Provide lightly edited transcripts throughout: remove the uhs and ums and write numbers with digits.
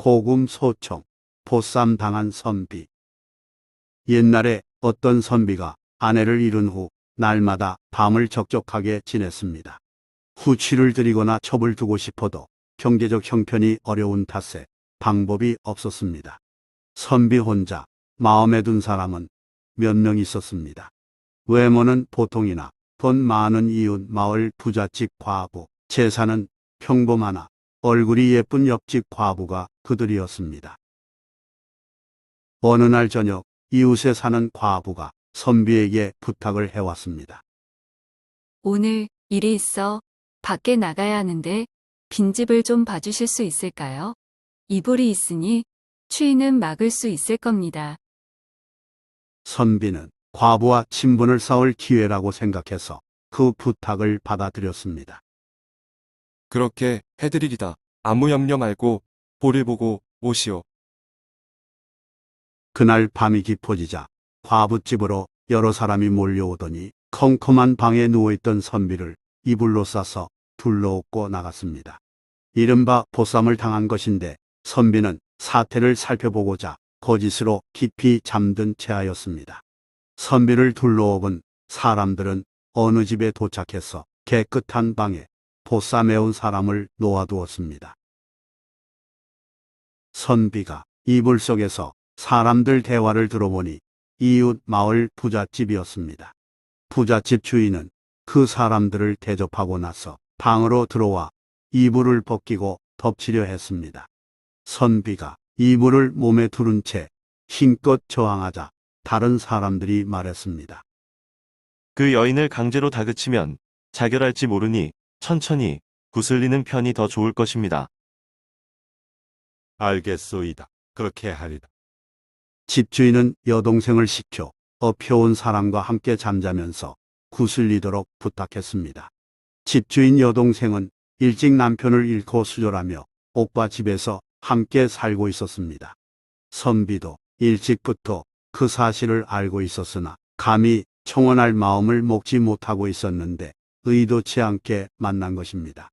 고금 소청, 보쌈 당한 선비. 옛날에 어떤 선비가 아내를 잃은 후 날마다 밤을 적적하게 지냈습니다. 후취를 드리거나 첩을 두고 싶어도 경제적 형편이 어려운 탓에 방법이 없었습니다. 선비 혼자 마음에 둔 사람은 몇 명 있었습니다. 외모는 보통이나 돈 많은 이웃 마을 부잣집 과부, 재산은 평범하나 얼굴이 예쁜 옆집 과부가 그들이었습니다. 어느 날 저녁 이웃에 사는 과부가 선비에게 부탁을 해왔습니다. 오늘 일이 있어 밖에 나가야 하는데 빈집을 좀 봐주실 수 있을까요? 이불이 있으니 추위는 막을 수 있을 겁니다. 선비는 과부와 친분을 쌓을 기회라고 생각해서 그 부탁을 받아들였습니다. 그렇게 해드리리다. 아무 염려 말고 볼을 보고 오시오. 그날 밤이 깊어지자 과부집으로 여러 사람이 몰려오더니 컴컴한 방에 누워있던 선비를 이불로 싸서 둘러엎고 나갔습니다. 이른바 보쌈을 당한 것인데 선비는 사태를 살펴보고자 거짓으로 깊이 잠든 채하였습니다. 선비를 둘러엎은 사람들은 어느 집에 도착해서 깨끗한 방에 보쌈해온 사람을 놓아두었습니다. 선비가 이불 속에서 사람들 대화를 들어보니 이웃 마을 부잣집이었습니다. 부잣집 주인은 그 사람들을 대접하고 나서 방으로 들어와 이불을 벗기고 덮치려 했습니다. 선비가 이불을 몸에 두른 채 힘껏 저항하자 다른 사람들이 말했습니다. 그 여인을 강제로 다그치면 자결할지 모르니 천천히 구슬리는 편이 더 좋을 것입니다. 알겠소이다. 그렇게 하리다. 집주인은 여동생을 시켜 업혀온 사람과 함께 잠자면서 구슬리도록 부탁했습니다. 집주인 여동생은 일찍 남편을 잃고 수절하며 오빠 집에서 함께 살고 있었습니다. 선비도 일찍부터 그 사실을 알고 있었으나 감히 청혼할 마음을 먹지 못하고 있었는데 의도치 않게 만난 것입니다.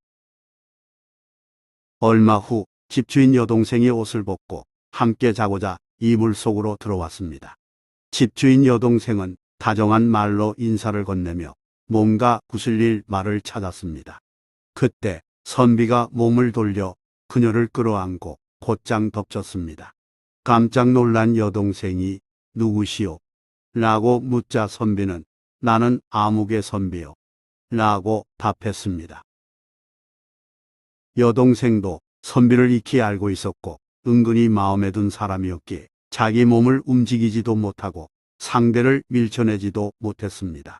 얼마 후 집주인 여동생이 옷을 벗고 함께 자고자 이불 속으로 들어왔습니다. 집주인 여동생은 다정한 말로 인사를 건네며 뭔가 구슬릴 말을 찾았습니다. 그때 선비가 몸을 돌려 그녀를 끌어안고 곧장 덮쳤습니다. 깜짝 놀란 여동생이 누구시오? 라고 묻자 선비는 나는 아무개 선비요. 라고 답했습니다. 여동생도 선비를 익히 알고 있었고 은근히 마음에 든 사람이었기에 자기 몸을 움직이지도 못하고 상대를 밀쳐내지도 못했습니다.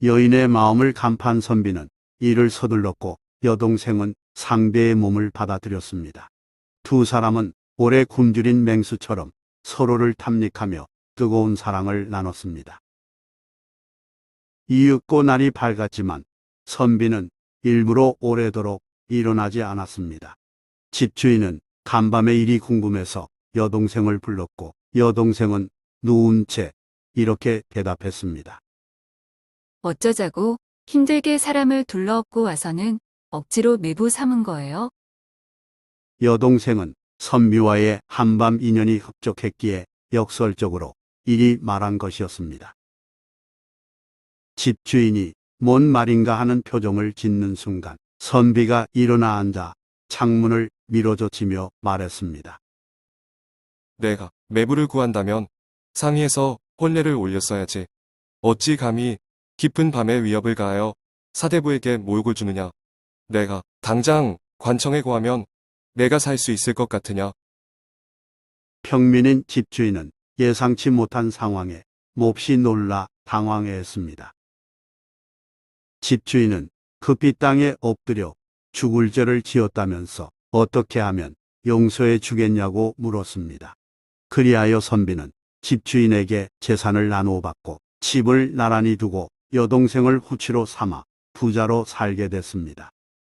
여인의 마음을 간파한 선비는 이를 서둘렀고 여동생은 상대의 몸을 받아들였습니다. 두 사람은 오래 굶주린 맹수처럼 서로를 탐닉하며 뜨거운 사랑을 나눴습니다. 이윽고 날이 밝았지만 선비는 일부러 오래도록 일어나지 않았습니다. 집주인은 간밤에 일이 궁금해서 여동생을 불렀고 여동생은 누운 채 이렇게 대답했습니다. 어쩌자고 힘들게 사람을 둘러엎고 와서는 억지로 매부 삼은 거예요? 여동생은 선비와의 한밤 인연이 흡족했기에 역설적으로 이리 말한 것이었습니다. 집주인이 뭔 말인가 하는 표정을 짓는 순간 선비가 일어나 앉아 창문을 밀어젖히며 말했습니다. 내가 매부를 구한다면 상의해서 혼례를 올렸어야지. 어찌 감히 깊은 밤에 위협을 가하여 사대부에게 모욕을 주느냐. 내가 당장 관청에 고하면 내가 살 수 있을 것 같으냐. 평민인 집주인은 예상치 못한 상황에 몹시 놀라 당황해했습니다. 집주인은 급히 땅에 엎드려 죽을 죄를 지었다면서 어떻게 하면 용서해 주겠냐고 물었습니다. 그리하여 선비는 집주인에게 재산을 나누어 받고 집을 나란히 두고 여동생을 후치로 삼아 부자로 살게 됐습니다.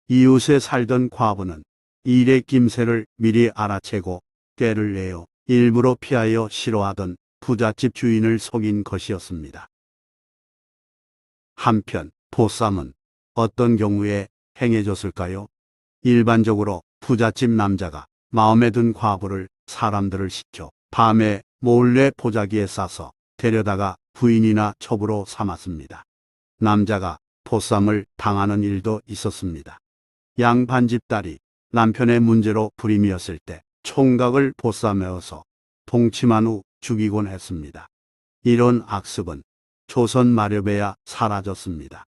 이웃에 살던 과부는 일의 김새를 미리 알아채고 꾀를 내어 일부러 피하여 싫어하던 부잣집 주인을 속인 것이었습니다. 한편 보쌈은 어떤 경우에 행해졌을까요? 일반적으로 부잣집 남자가 마음에 든 과부를 사람들을 시켜 밤에 몰래 보자기에 싸서 데려다가 부인이나 첩으로 삼았습니다. 남자가 보쌈을 당하는 일도 있었습니다. 양 반집딸이 남편의 문제로 불임이었을 때 총각을 보쌈에어서 동침한 후 죽이곤 했습니다. 이런 악습은 조선 마렵에야 사라졌습니다.